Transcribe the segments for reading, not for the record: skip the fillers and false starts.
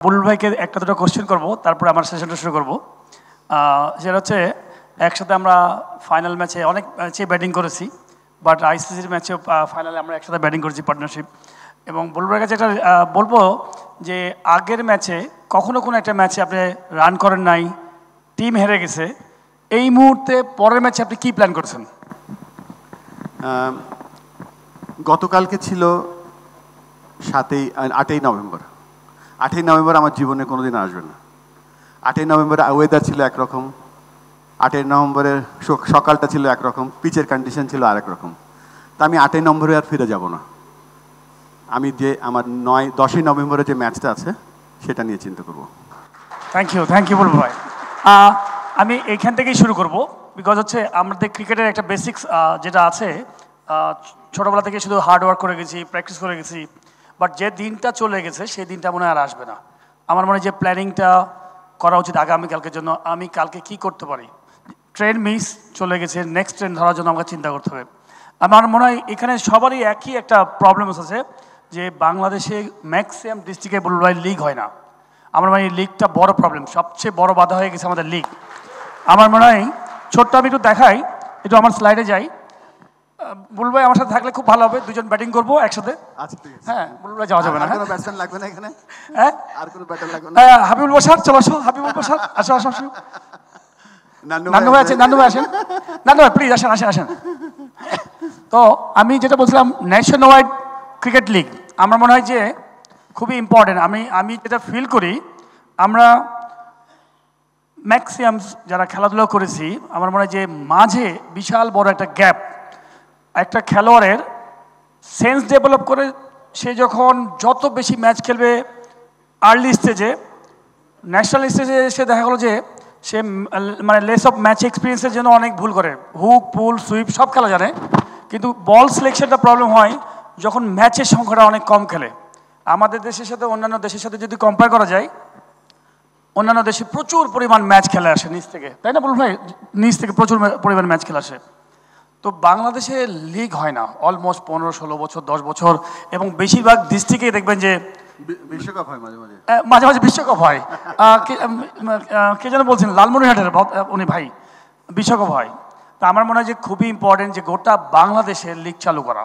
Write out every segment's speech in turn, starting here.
বুলবুল ভাইকে একটা দুটো কোশ্চেন করবো, তারপরে আমার সেশনটা শুরু করবো। সেটা হচ্ছে একসাথে আমরা ফাইনাল ম্যাচে অনেক ম্যাচে ব্যাটিং করেছি, বাট আইসিসির ম্যাচে ফাইনালে আমরা একসাথে ব্যাটিং করেছি পার্টনারশিপ। এবং বুলবুল ভাইয়ের কাছে একটা বলবো যে আগের ম্যাচে কখনো কোনো একটা ম্যাচে আপনি রান করেন নাই, টিম হেরে গেছে, এই মুহূর্তে পরের ম্যাচে আপনি কী প্ল্যান করেছেন? গতকালকে ছিল 8ই নভেম্বর। 8ই নভেম্বর আমার জীবনে কোনোদিন আসবে না। 8ই নভেম্বরে ওয়েদার ছিল একরকম, 8ই নভেম্বরের সকালটা ছিল একরকম, পিচের কন্ডিশন ছিল আরেক রকম। তা আমি 8ই নভেম্বরে আর ফিরে যাব না। আমি যে আমার 10ই নভেম্বরে যে ম্যাচটা আছে সেটা নিয়ে চিন্তা করব। থ্যাংক ইউ বুলবুল ভাই। আমি এইখান থেকেই শুরু করব, বিকজ হচ্ছে আমাদের ক্রিকেটের একটা বেসিক্স যেটা আছে, ছোটোবেলা থেকে শুধু হার্ড ওয়ার্ক করে গেছি, প্র্যাকটিস করে গেছি, বাট যে দিনটা চলে গেছে সেই দিনটা মনে হয় আর আসবে না। আমার মনে হয় যে প্ল্যানিংটা করা উচিত আগামীকালকের জন্য, আমি কালকে কি করতে পারি। ট্রেন মিস চলে গেছে, নেক্সট ট্রেন ধরার জন্য আমাকে চিন্তা করতে হবে। আমার মনে হয় এখানে সবারই একই একটা প্রবলেমস আছে যে বাংলাদেশে ম্যাক্সিমাম ডিস্ট্রিক্টে বুলবুল ভাই লিগ হয় না। আমার মনে হয় এই লিগটা বড় প্রবলেম, সবচেয়ে বড় বাধা হয়ে গেছে আমাদের লিগ। আমার মনে হয় ছোট্ট আমি একটু দেখাই, একটু আমার স্লাইডে যাই। বুলবুল ভাই আমার সাথে থাকলে খুব ভালো হবে, দুজন ব্যাটিং করবো একসাথে। আচ্ছা ঠিক আছে। হ্যাঁ, বুলবুল ভাই যাওয়া যাবে না, কোনো ব্যাটসম্যান লাগবে না এখানে? হ্যাঁ, আর কোনো ব্যাটার লাগবে না? হাবিবুল বসার, চলো আসো হাবিবুল বসার, আসো আসো আসো। নান্নু ভাই আছেন, নান্নু ভাই আসেন, নান্নু ভাই প্লিজ আসেন আসেন আসেন। তো আমি যেটা বলছিলাম, ন্যাশন ওয়াইড ক্রিকেট লিগ আমার মনে হয় যে খুবই ইম্পর্টেন্ট। আমি যেটা ফিল করি, আমরা ম্যাক্সিমাম যারা খেলাধুলা করেছি, আমার মনে হয় যে মাঝে বিশাল বড় একটা গ্যাপ। একটা খেলোয়াড়ের সেন্স ডেভেলপ করে সে যখন যত বেশি ম্যাচ খেলবে আর্লি স্টেজে, ন্যাশনাল স্টেজে এসে দেখা গেলো যে সে মানে লেস অফ ম্যাচ এক্সপিরিয়েন্সের জন্য অনেক ভুল করে, হুক পুল সুইপ সব খেলা জানে, কিন্তু বল সিলেকশনটা প্রবলেম হয় যখন ম্যাচের সংখ্যাটা অনেক কম খেলে। আমাদের দেশের সাথে অন্যান্য দেশের সাথে যদি কম্পেয়ার করা যায়, অন্যান্য দেশে প্রচুর পরিমাণ ম্যাচ খেলে আসে নিচ থেকে, তাই না বলুন ভাই? নিচ থেকে প্রচুর পরিমাণ ম্যাচ খেলে আসে। তো বাংলাদেশে লিগ হয় না অলমোস্ট 15-16 বছর 10 বছর, এবং বেশিরভাগ ডিস্ট্রিক্টেই দেখবেন যে বিশ্বকাপ হয় মাঝে মাঝে, মাঝে মাঝে বিশ্বকাপ হয়। কে যেন বলছেন লালমনিরহাটের উনি ভাই, বিশ্বকাপ হয়। তা আমার মনে হয় যে খুবই ইম্পর্টেন্ট যে গোটা বাংলাদেশের লিগ চালু করা,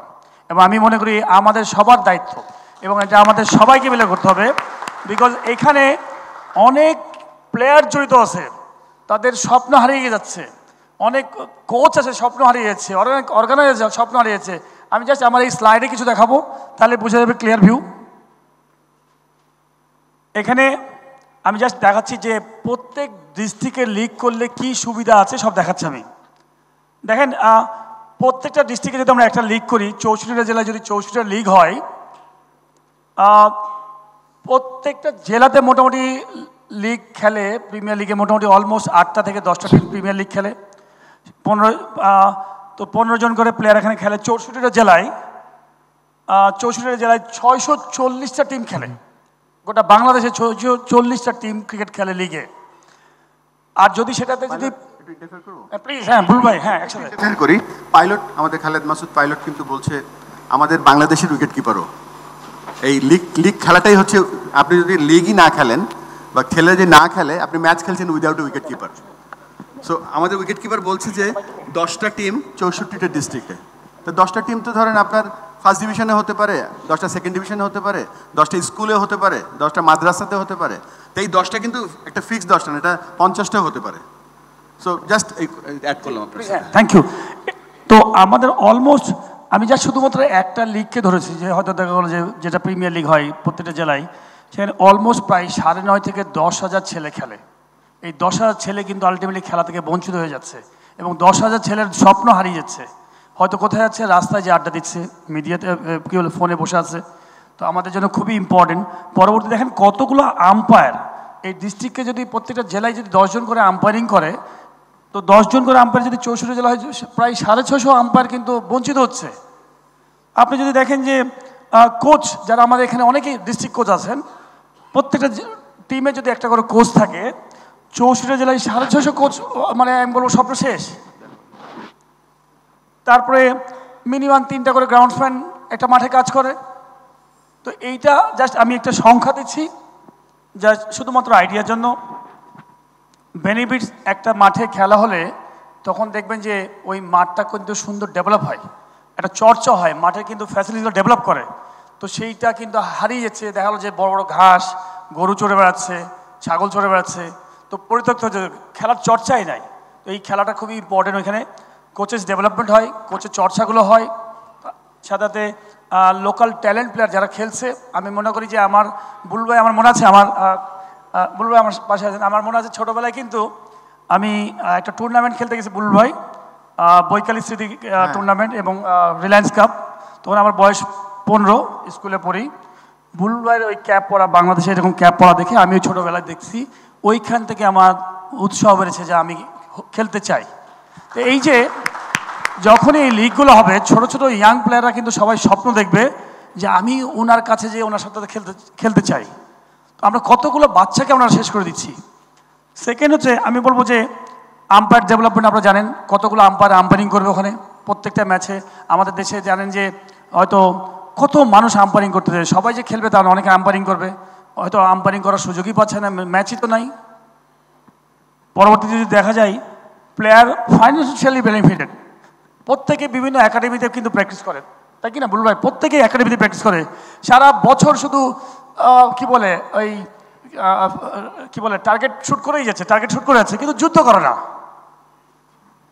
এবং আমি মনে করি আমাদের সবার দায়িত্ব, এবং এটা আমাদের সবাইকে মিলে করতে হবে। বিকজ এখানে অনেক প্লেয়ার জড়িত আছে, তাদের স্বপ্ন হারিয়ে যাচ্ছে, অনেক কোচ আছে স্বপ্ন হারিয়ে যাচ্ছে, অনেক অর্গানাইজার স্বপ্ন হারিয়ে যাচ্ছে। আমি জাস্ট আমার এই স্লাইডে কিছু দেখাবো, তাহলে বোঝা যাবে ক্লিয়ার ভিউ। এখানে আমি জাস্ট দেখাচ্ছি যে প্রত্যেক ডিস্ট্রিক্টে লিগ করলে কি সুবিধা আছে সব দেখাচ্ছি আমি। দেখেন, প্রত্যেকটা ডিস্ট্রিক্টে যদি আমরা একটা লিগ করি, 64টা জেলায় যদি 64টা লিগ হয়, প্রত্যেকটা জেলাতে মোটামুটি লিগ খেলে, প্রিমিয়ার লিগে মোটামুটি অলমোস্ট 8টা থেকে 10টা প্রিমিয়ার লিগ খেলে। 15 জন করে প্লেয়ার এখানে খেলে 64টা জেলায়। 64টা জেলায় 640টা টিম খেলে, গোটা বাংলাদেশে 640টা টিম ক্রিকেট খেলে লিগে। আর যদি সেটাতে যদি প্লিজ, হ্যাঁ বুলবুল ভাই, হ্যাঁ একসাথে করি। পাইলট আমাদের খালেদ মাসুদ পাইলট কিন্তু বলছে আমাদের বাংলাদেশের উইকেট কিপারও এই লিগ খেলাটাই হচ্ছে, আপনি যদি লিগই না খেলেন বা খেলে যে না খেলে, আপনি ম্যাচ খেলছেন উইদাউট উইকেট কিপার। সো আমাদের উইকেট কিপার বলছে যে 10টা টিম 64টা ডিস্ট্রিক্টে, তো 10টা টিম তো ধরেন আপনার ফার্স্ট ডিভিশনে হতে পারে, 10টা সেকেন্ড ডিভিশনে হতে পারে, 10টা স্কুলে হতে পারে, 10টা মাদ্রাসাতে হতে পারে। তো এই 10টা কিন্তু একটা ফিক্সড 10টা না, এটা 50টা হতে পারে। সো জাস্ট অ্যাড করলাম আপনার। Thank you. তো আমাদের অলমোস্ট, আমি যা শুধুমাত্র একটা লিগকে ধরেছি, যে হয়তো দেখা গেলো যে যেটা প্রিমিয়ার লিগ হয় প্রত্যেকটা জেলায়, সেখানে অলমোস্ট প্রায় 9.5 থেকে 10,000 ছেলে খেলে। এই 10,000 ছেলে কিন্তু আলটিমেটলি খেলা থেকে বঞ্চিত হয়ে যাচ্ছে, এবং 10,000 ছেলের স্বপ্ন হারিয়ে যাচ্ছে। হয়তো কোথায় যাচ্ছে, রাস্তায় যে আড্ডা দিচ্ছে, মিডিয়াতে কী বলে ফোনে বসে আছে। তো আমাদের জন্য খুবই ইম্পর্টেন্ট। পরবর্তী দেখেন কতগুলো আম্পায়ার এই ডিস্ট্রিক্টকে, যদি প্রত্যেকটা জেলায় যদি 10 জন করে আম্পায়ারিং করে, তো 10 জন করে আম্পায়ার যদি 64 জেলা হয়, প্রায় 650 আম্পায়ার কিন্তু বঞ্চিত হচ্ছে। আপনি যদি দেখেন যে কোচ যারা আমাদের এখানে অনেকেই ডিস্ট্রিক্ট কোচ আছেন, প্রত্যেকটা টিমে যদি একটা করে কোচ থাকে, 64 জেলায় 650 কোচ, মানে আমি বলবো স্বপ্ন শেষ। তারপরে মিনিমাম 3টা করে গ্রাউন্ডসম্যান একটা মাঠে কাজ করে। তো এইটা জাস্ট আমি একটা সংখ্যা দিচ্ছি, যা শুধুমাত্র আইডিয়ার জন্য, বেনিফিটস একটা মাঠে খেলা হলে তখন দেখবেন যে ওই মাঠটা কিন্তু সুন্দর ডেভেলপ হয়, একটা চর্চা হয়, মাঠে কিন্তু ফ্যাসিলিটিগুলো ডেভেলপ করে। তো সেইটা কিন্তু হারিয়ে যাচ্ছে, দেখা গেলো যে বড় বড় ঘাস, গরু চড়ে বেড়াচ্ছে, ছাগল চড়ে বেড়াচ্ছে, তো পরিত্যক্ত হচ্ছে, খেলার চর্চাই নাই। তো এই খেলাটা খুবই ইম্পর্টেন্ট, ওইখানে কোচেস ডেভেলপমেন্ট হয়, কোচের চর্চাগুলো হয়, সাথে লোকাল ট্যালেন্ট প্লেয়ার যারা খেলছে। আমি মনে করি যে আমার বুলু ভাই, আমার মনে আছে, বুলু ভাই আমার পাশে আছেন, আমার মনে আছে ছোটোবেলায় কিন্তু আমি একটা টুর্নামেন্ট খেলতে গেছি বুলু ভাই, বৈকালী স্মৃতি টুর্নামেন্ট এবং রিলায়েন্স কাপ। তখন আমার বয়স 15, স্কুলে পড়ি। বুলু ভাইয়ের ওই ক্যাপ পরা, বাংলাদেশে এরকম ক্যাপ পরা দেখে আমি ওই ছোটোবেলায় দেখছি, ওইখান থেকে আমার উৎসাহ বেড়েছে যে আমি খেলতে চাই। তো এই যে যখনই এই লিগগুলো হবে, ছোট ছোট ইয়াং প্লেয়াররা কিন্তু সবাই স্বপ্ন দেখবে যে আমি ওনার কাছে যে ওনার সাথে খেলতে চাই। তো আমরা কতগুলো বাচ্চাকে আমরা শেষ করে দিচ্ছি। সেকেন্ড হচ্ছে আমি বলবো যে আম্পায়ার ডেভেলপমেন্ট, আপনারা জানেন কতগুলো আম্পায়ার আম্পায়ারিং করবে ওখানে প্রত্যেকটা ম্যাচে। আমাদের দেশে জানেন যে হয়তো কত মানুষ আম্পায়ারিং করতে চায়, সবাই যে খেলবে তাহলে অনেকে আম্পায়ারিং করবে, হয়তো আম্পায়ারিং করার সুযোগই পাচ্ছে না, ম্যাচই তো নাই। পরবর্তীতে যদি দেখা যায় প্লেয়ার ফাইন্যান্সিয়ালি বেনিফিটেড, প্রত্যেকে বিভিন্ন একাডেমিতে কিন্তু প্র্যাকটিস করে, তাই কি না বুলু ভাই? প্রত্যেকে একাডেমিতে প্র্যাকটিস করে, সারা বছর শুধু কি বলে ওই কি বলে টার্গেট শুট করেই যাচ্ছে, টার্গেট শুট করে যাচ্ছে, কিন্তু যুদ্ধ করে না।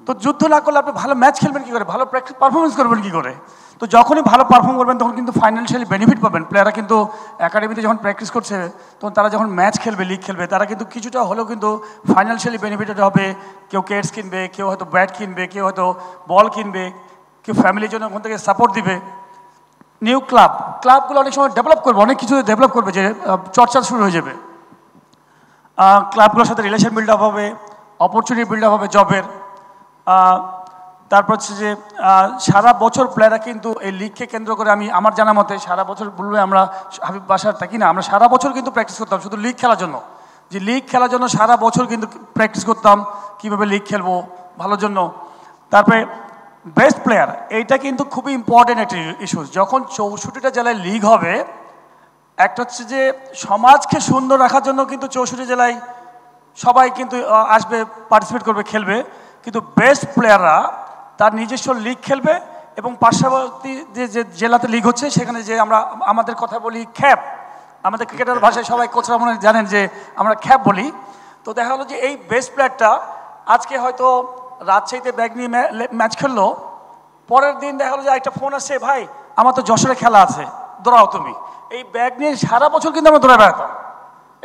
তো যুদ্ধ না করলে আপনি ভালো ম্যাচ খেলবেন কী করে, ভালো প্র্যাকটিস পারফরমেন্স করবেন কী করে? তো যখনই ভালো পারফর্ম করবেন তখন কিন্তু ফাইন্যান্সিয়ালি বেনিফিট পাবেন। প্লেয়াররা কিন্তু একাডেমিতে যখন প্র্যাকটিস করছে, তখন তারা যখন ম্যাচ খেলবে, লিগ খেলবে, তারা কিন্তু কিছুটা হলেও কিন্তু ফাইন্যান্সিয়ালি বেনিফিটেড হবে। কেউ কেটস কিনবে, কেউ হয়তো ব্যাট কিনবে, কেউ হয়তো বল কিনবে, কেউ ফ্যামিলির জন্য ওখান থেকে সাপোর্ট দিবে। নিউ ক্লাবগুলো অনেক সময় ডেভেলপ করবে, অনেক কিছু ডেভেলপ করবে, যে চর্চা শুরু হয়ে যাবে। ক্লাবগুলোর সাথে রিলেশন বিল্ড আপ হবে, অপরচুনিটি বিল্ড আপ হবে জবের। তারপর হচ্ছে যে সারা বছর প্লেয়াররা কিন্তু এই লিগকে কেন্দ্র করে, আমি আমার জানা মতে সারা বছর বলবে, আমরা হাবিব বাসার থাকি না, আমরা সারা বছর কিন্তু প্র্যাকটিস করতাম শুধু লিগ খেলার জন্য, যে লিগ খেলার জন্য সারা বছর কিন্তু প্র্যাকটিস করতাম কীভাবে লিগ খেলবো ভালোর জন্য। তারপরে বেস্ট প্লেয়ার, এইটা কিন্তু খুবই ইম্পর্টেন্ট একটা ইস্যু। যখন 64টা জেলায় লিগ হবে, একটা হচ্ছে যে সমাজকে সুন্দর রাখার জন্য কিন্তু 64 জেলায় সবাই কিন্তু আসবে, পার্টিসিপেট করবে, খেলবে, কিন্তু বেস্ট প্লেয়াররা তার নিজস্ব লিগ খেলবে এবং পার্শ্ববর্তী যে জেলাতে লিগ হচ্ছে সেখানে যে আমরা আমাদের কথা বলি খ্যাপ, আমাদের ক্রিকেটার ভাষায় সবাই কোচরা মনে জানেন যে আমরা খ্যাপ বলি। তো দেখা গেলো যে এই বেস্ট প্লেয়ারটা আজকে হয়তো রাজশাহীতে ব্যাগ নিয়ে ম্যাচ খেললো, পরের দিন দেখা গেলো যে একটা ফোন আসছে, ভাই আমার তো যশোরে খেলা আছে, দৌড়াও তুমি। এই ব্যাগ নিয়ে সারা বছর কিন্তু আমরা দৌড়ে বেড়াতাম।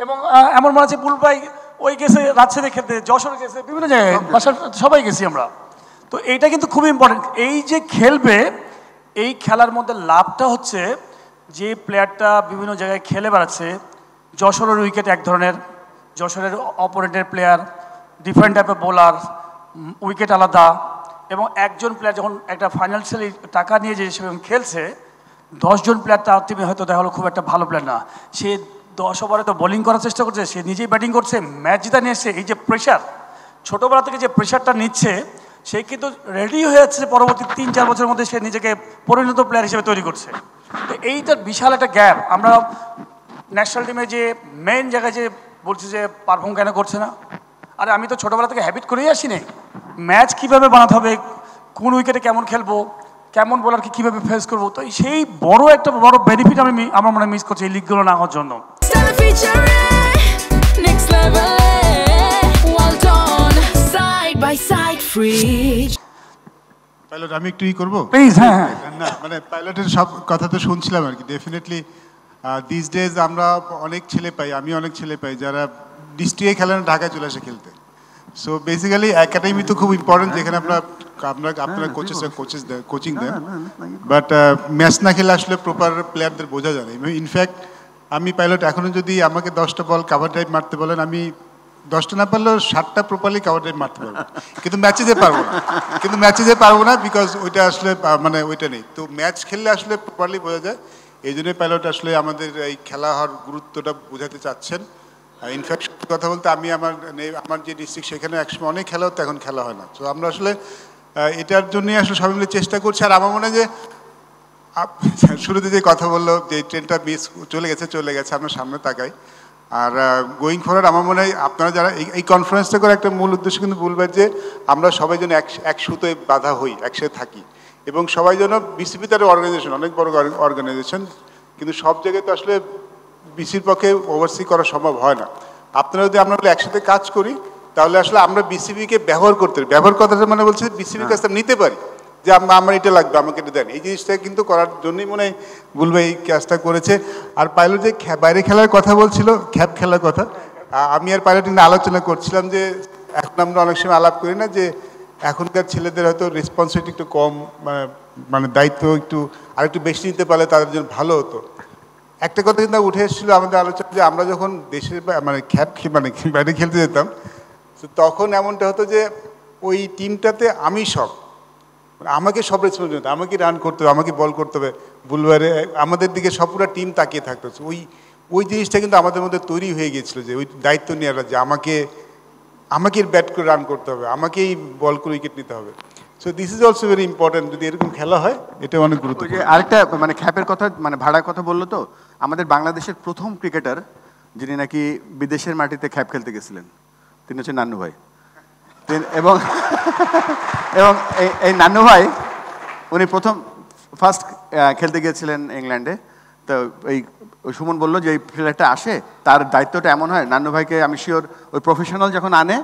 এবং এমন মনে আছে বুল ভাই ওই গেছে রাজশাহীতে খেলতে, যশোরে গেছে, বিভিন্ন জায়গায় বাসার সবাই গেছি আমরা। তো এইটা কিন্তু খুবই ইম্পর্টেন্ট। এই যে খেলবে, এই খেলার মধ্যে লাভটা হচ্ছে যে প্লেয়ারটা বিভিন্ন জায়গায় খেলে বেড়াচ্ছে, যশোরের উইকেট এক ধরনের, যশোরের অপোনেন্টের প্লেয়ার ডিফারেন্ট টাইপের বোলার, উইকেট আলাদা, এবং একজন প্লেয়ার যখন একটা ফাইন্যান্সিয়ালি টাকা নিয়ে যে সেখানে খেলছে, 10 জন প্লেয়ার তার টিমে হয়তো দেখা হলো খুব একটা ভালো প্লেয়ার না, সে 10 ওভারে তো বোলিং করার চেষ্টা করছে, সে নিজেই ব্যাটিং করছে, ম্যাচ জিতা নিয়ে এসছে। এই যে প্রেশার, ছোটোবেলা থেকে যে প্রেশারটা নিচ্ছে, সে কিন্তু রেডি হয়ে যাচ্ছে পরবর্তী 3-4 বছরের মধ্যে সে নিজেকে পরিণত প্লেয়ার হিসেবে তৈরি করছে। তো এইটার বিশাল একটা গ্যাপ। আমরা ন্যাশনাল টিমে যে মেন জায়গায় যে বলছি যে পারফর্ম কেন করছে না, আরে আমি তো ছোটোবেলা থেকে হ্যাবিট করেই আসিনি, ম্যাচ কীভাবে বানাতে হবে, কোন উইকেটে কেমন খেলবো, কেমন বোলারকে কীভাবে ফেস করবো, তো সেই একটা বড় বেনিফিট আমার মনে মিস করছি এই লিগগুলো না হওয়ার জন্য। পাইলট আমি একটু করবো প্লিজ। হ্যাঁ, না মানে পাইলটের সব কথা তো শুনছিলাম আর কি। ডেফিনেটলি দিস ডেজ আমরা অনেক ছেলে পাই, আমি অনেক ছেলে পাই যারা ডিস্ট্রিক্টে খেলে না ঢাকায় চলে আসে খেলতে। সো বেসিক্যালি একাডেমি তো খুব ইম্পর্টেন্ট, যেখানে আপনারা কোচিং দেন, বাট ম্যাচ না খেলে আসলে প্রপার প্লেয়ারদের বোঝা যায় না। ইনফ্যাক্ট আমি পাইলট এখনও যদি আমাকে 10টা বল কাভার ড্রাইভ মারতে বলেন, আমি 10টা না পারলেও 7টা প্রপারলি কাভার ড্রাইভ মারতে পারবো, কিন্তু ম্যাচে যেতে পারবো না, বিকজ ওইটা আসলে মানে ওইটা নেই। তো ম্যাচ খেললে আসলে প্রপারলি বোঝা যায়। এই জন্যই পাইলট আসলে আমাদের এই খেলা হওয়ার গুরুত্বটা বোঝাতে চাচ্ছেন। ইনফ্যাক্ট কথা বলতে আমি আমার যে ডিস্ট্রিক্ট সেখানে একসময় অনেক খেলা হতো, এখন খেলা হয় না। তো আমরা আসলে এটার জন্যই আসলে সবাই মিলে চেষ্টা করছি। আর আমার মনে হয় যে শুরুতে যে কথা বললো যে ট্রেনটা মিস চলে গেছে, আমরা সামনে তাকাই। আর গোয়িং ফরওয়ার্ড আমার মনে হয় আপনারা যারা এই কনফারেন্সটা করে একটা মূল উদ্দেশ্য কিন্তু বলবেন যে আমরা সবাই যেন এক সুতোয় বাঁধা হই, একসাথে থাকি, এবং সবাই যেন বিসিবি তার অর্গানাইজেশন, অনেক বড় অর্গানাইজেশন, কিন্তু সব জায়গায় তো আসলে বিসির পক্ষে ওভারসি করা সম্ভব হয় না। আপনারা যদি আমরা একসাথে কাজ করি তাহলে আসলে আমরা বিসিবিকে ব্যবহার কথাটা মানে বলছে বিসিবির কাছে নিতে পারি যে আমার এটা লাগবে, আমাকে এটা দেন। এই জিনিসটা কিন্তু করার জন্যই মনে হয় বলবে এই কাজটা করেছে। আর পাইলট যে বাইরে খেলার কথা বলছিল, খ্যাপ খেলার কথা, আমি আর পাইলট নিয়ে আলোচনা করছিলাম যে এখন আমরা অনেক সময় আলাপ করি না যে এখনকার ছেলেদের হয়তো রেসপন্সিবিলিটি একটু কম, মানে দায়িত্ব আরেকটু বেশি নিতে পারলে তাদের জন্য ভালো হতো। একটা কথা কিন্তু উঠে এসেছিলো আমাদের আলোচনা যে আমরা যখন দেশের মানে বাইরে খেলতে যেতাম তখন এমনটা হতো যে ওই টিমটাতে আমি সব, আমাকে সব রেসপন্সিবিলিটি, আমাকে রান করতে হবে, আমাকে বল করতে হবে, বুলবারে আমাদের দিকে সব পুরো টিম তাকিয়ে থাকতো। ওই জিনিসটা কিন্তু আমাদের মধ্যে তৈরি হয়ে গিয়েছিলো যে ওই দায়িত্ব নেওয়াটা যে আমাকে ব্যাট করে রান করতে হবে, আমাকেই বল করে উইকেট নিতে হবে। So this is also very important. যদি এরকম খেলা হয় এটা অনেক গুরুত্বপূর্ণ। আরেকটা মানে খ্যাপের কথা, মানে ভাড়ার কথা বললো তো, আমাদের বাংলাদেশের প্রথম ক্রিকেটার যিনি নাকি বিদেশের মাটিতে খ্যাপ খেলতে গেছিলেন তিনি হচ্ছে নান্নু ভাই। এবং এবং এই নান্নু ভাই উনি ফার্স্ট খেলতে গিয়েছিলেন ইংল্যান্ডে। তো ওই সুমন বললো যে এই প্লেয়ারটা আসে তার দায়িত্বটা এমন হয়, নান্নু ভাইকে আমি শিওর ওই প্রফেশনাল যখন আনে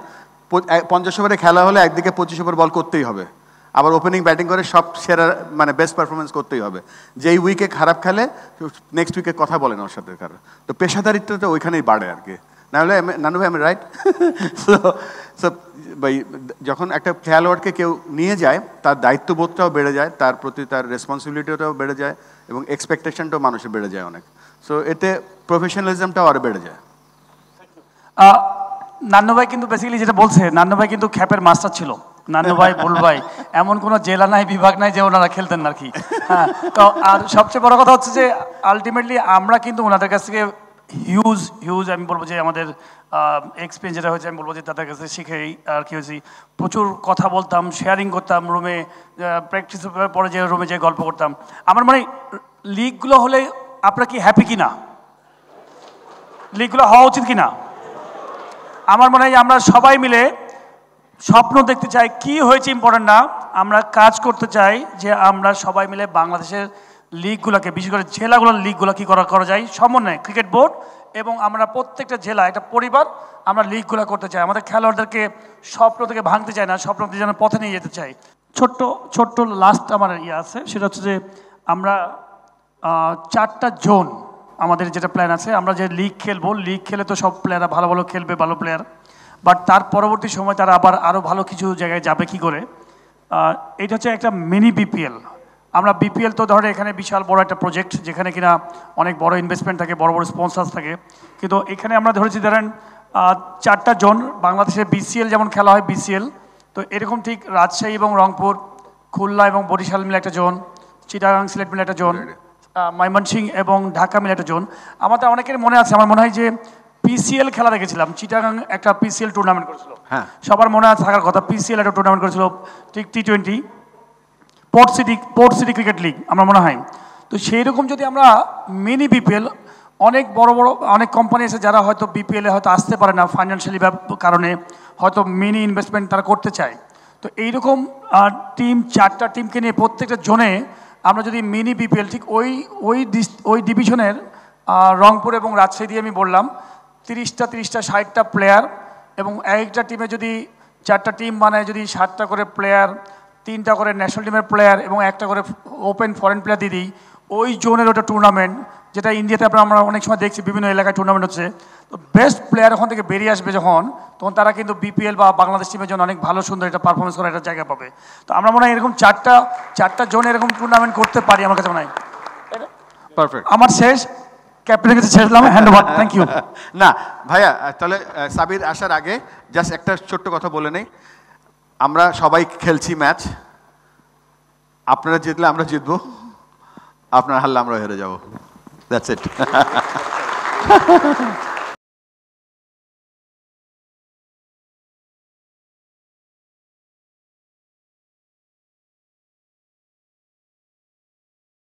50 ওভারে খেলা হলে একদিকে 25 ওভার বল করতেই হবে, আবার ওপেনিং ব্যাটিং করে সব সেরা মানে বেস্ট পারফরমেন্স করতেই হবে। যেই উইকে খারাপ খেলে নেক্সট উইকে কথা বলেন ওর সাথে কারো, তো পেশাদারিত্বটা ওইখানেই বাড়ে আর কি। নাহলে নান্নু ভাই আমি রাইট। সো ভাই যখন একটা খেলোয়াড়কে কেউ নিয়ে যায় তার দায়িত্ববোধটাও বেড়ে যায়, তার প্রতি তার রেসপন্সিবিলিটিটাও বেড়ে যায় এবং এক্সপেকটেশনটাও মানুষের বেড়ে যায় অনেক। সো এতে প্রফেশনালিজমটাও আরও বেড়ে যায়। নান্নু ভাই কিন্তু বেসিক্যালি যেটা বলছে, নান্নু ভাই কিন্তু খ্যাপের মাস্টার ছিল। নান্নু ভাই, বুল ভাই, এমন কোনো জেলা নাই, বিভাগ নাই যে ওনারা খেলতেন না আর কি। হ্যাঁ, তো আর সবচেয়ে বড় কথা হচ্ছে যে আলটিমেটলি আমরা কিন্তু ওনাদের কাছ থেকে হিউজ আমি বলবো যে আমাদের এক্সপিরিয়েন্স যেটা হয়েছে আমি বলবো যে তাদের কাছে শিখেই আর কি হয়েছি, প্রচুর কথা বলতাম, শেয়ারিং করতাম, রুমে প্র্যাকটিস পরে যে রুমে যে গল্প করতাম। আমার মানে লিগগুলো হলে আপনারা কি হ্যাপি কি না? লিগগুলো হওয়া উচিত কি না? আমার মনে হয় আমরা সবাই মিলে স্বপ্ন দেখতে চাই, কি হয়েছে ইম্পর্টেন্ট না, আমরা কাজ করতে চাই যে আমরা সবাই মিলে বাংলাদেশের লিগগুলোকে, বিশেষ করে জেলাগুলোর লিগগুলো কী করা যায় সমন্বয়ে, ক্রিকেট বোর্ড এবং আমরা প্রত্যেকটা জেলা একটা পরিবার, আমরা লিগগুলো করতে চাই। আমাদের খেলোয়াড়দেরকে স্বপ্ন থেকে ভাঙতে চাই না, স্বপ্ন থেকে যেন পথে নিয়ে যেতে চাই। ছোট্ট লাস্ট আমার ইয়ে আছে, সেটা হচ্ছে যে আমরা 4টা জোন আমাদের যেটা প্ল্যান আছে, আমরা যে লিগ খেলবো, লিগ খেলে তো সব প্লেয়াররা ভালো ভালো খেলবে, ভালো প্লেয়ার, বাট তার পরবর্তী সময় তারা আরও ভালো কিছু জায়গায় যাবে কি করে। এটা হচ্ছে একটা মিনি বিপিএল। আমরা বিপিএল তো ধরে এখানে বিশাল বড় একটা প্রজেক্ট যেখানে কিনা অনেক বড় ইনভেস্টমেন্ট থাকে, বড় বড় স্পন্সার্স থাকে, কিন্তু এখানে আমরা ধরেছি ধরেন 4টা জোন। বাংলাদেশে বিসিএল যেমন খেলা হয় বিসিএল, তো এরকম ঠিক রাজশাহী এবং রংপুর, খুলনা এবং বরিশাল মিলে একটা জোন, চিটাগাং সিলেট মিলে একটা জোন, ময়মনসিংহ এবং ঢাকা মিলে একটা জোন। আমাদের অনেকের মনে আছে, আমার মনে হয় যে পিসিএল খেলা দেখেছিলাম, চিটাগাং একটা পিসিএল টুর্নামেন্ট করেছিল, হ্যাঁ সবার মনে আছে থাকার কথা, পিসিএল একটা টুর্নামেন্ট করেছিল, ঠিক T20 port city cricket league আমার মনে হয়। তো সেই রকম যদি আমরা মিনি বিপিএল, অনেক বড় অনেক কোম্পানি আছে যারা হয়তো বিপিএলে হয়তো আসতে পারে না ফাইন্যান্সিয়ালি কারণে, হয়তো মিনি ইনভেস্টমেন্ট তারা করতে চায়। তো এইরকম টিম 4টা টিমকে নিয়ে প্রত্যেকটা জোনে আমরা যদি মিনি বিপিএল ঠিক ওই ডিভিশনের রংপুর এবং রাজশাহী দিয়ে আমি বললাম 30টা 60টা প্লেয়ার, এবং একটা টিমে যদি 4টা টিম বানায়, যদি 7টা করে প্লেয়ার, 3টা করে ন্যাশনাল টিমের প্লেয়ার এবং একটা করে ওপেন ফরেন প্লেয়ার দিয়ে দিই, ওই জোনের ওটা টুর্নামেন্ট, যেটা ইন্ডিয়াতে আমরা অনেক সময় দেখছি বিভিন্ন এলাকায় টুর্নামেন্ট হচ্ছে। তো বেস্ট প্লেয়ার ওখান থেকে বেরিয়ে আসবে তখন তারা কিন্তু বিপিএল বা বাংলাদেশ টিমের জন্য অনেক ভালো সুন্দর একটা পারফরমেন্স করার একটা জায়গা পাবে। তো আমরা মনে হয় এরকম 4টা জোনে এরকম টুর্নামেন্ট করতে পারি, আমার কাছে মনে হয়। পারফেক্ট। আমার শেষ, ক্যাপ্টেনের কাছে ছেড়ে দিলাম, হ্যান্ড ওভার, থ্যাংক ইউ। না ভাইয়া, তাহলে সাবির আসার আগে জাস্ট একটা ছোট্ট কথা বলে নেই, আমরা সবাই খেলছি ম্যাচ, আপনারা জিতলে আমরা জিতবো, আপনারা হারলে আমরা হেরে যাবো, দ্যাটস ইট।